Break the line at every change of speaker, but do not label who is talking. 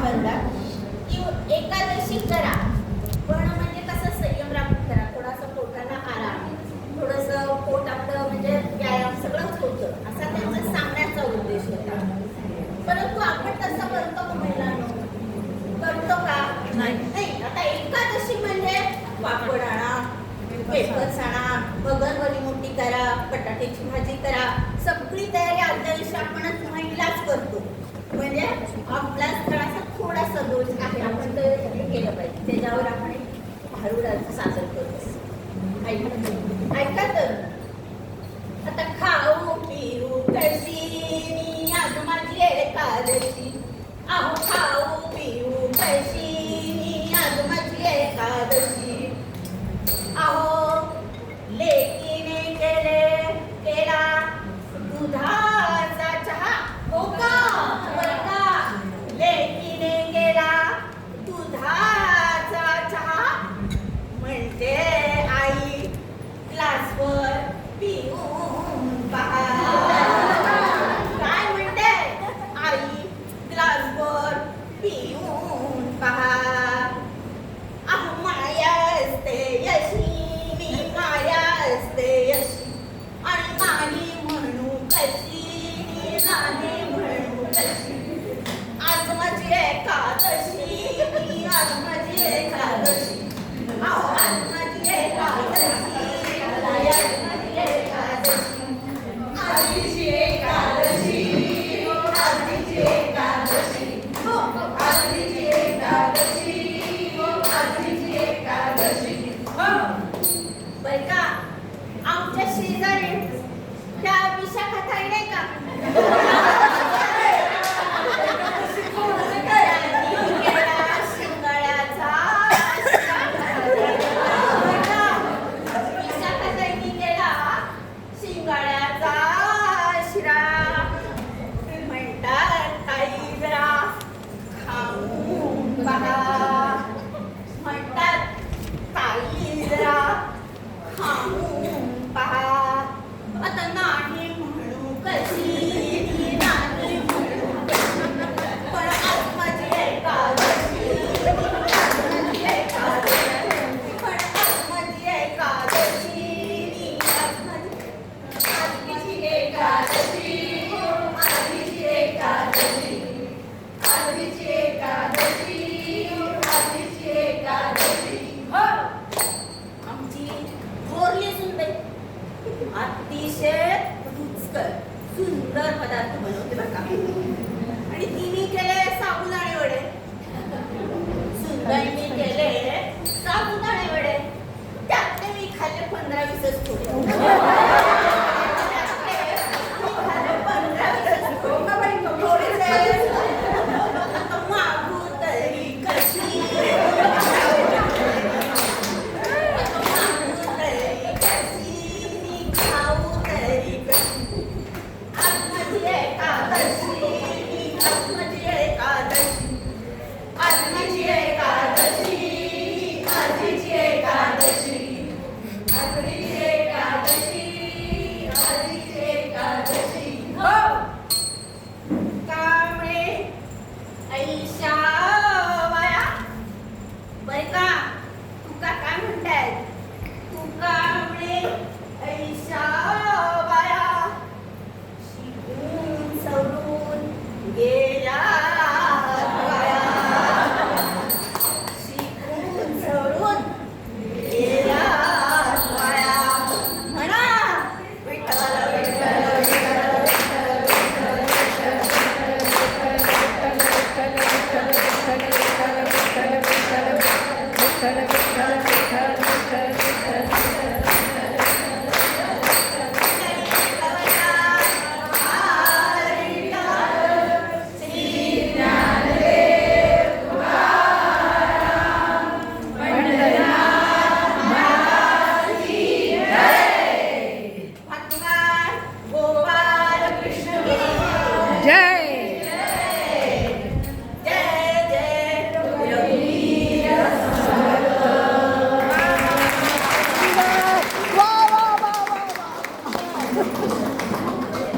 म्हणतात की एकादशी करा, पण म्हणजे कसं संयम राखून करा. थोडासा पोटाला आराम, थोडंसं पोट आपलं म्हणजे व्यायाम सगळंच होतं, असा त्यांचा सांगण्याचा उद्देश होता. परंतु आपण तसं करतो का महिलांनो? करतो का? नाही. आता एकादशी म्हणजे पापड आणा, वेफर्स आणा, भगरवली मोठी करा, बटाट्याची भाजी करा, सगळी तयारी आदल्या दिवशी आपणच महिलाच करतो. म्हणजे आपला थोडासा थोडासा दोष आहे, आपण तर हे केलं पाहिजे, त्याच्यावर आपण एक भारुडाचं सादर करतो. ऐका तर, आता खाऊ पिऊ कशी मी आज माझी एकादशी, अहो खाऊ पिऊ कशी मी आज माझी एकादशी, अहो लेकीने केला दुधाचा चहा, हो का बरं का, लेकीने केला दुधाचा चहा, म्हणते आई ग्लासवर पिऊन पहा. काय म्हणते आई? ग्लासवर पिऊन पहा.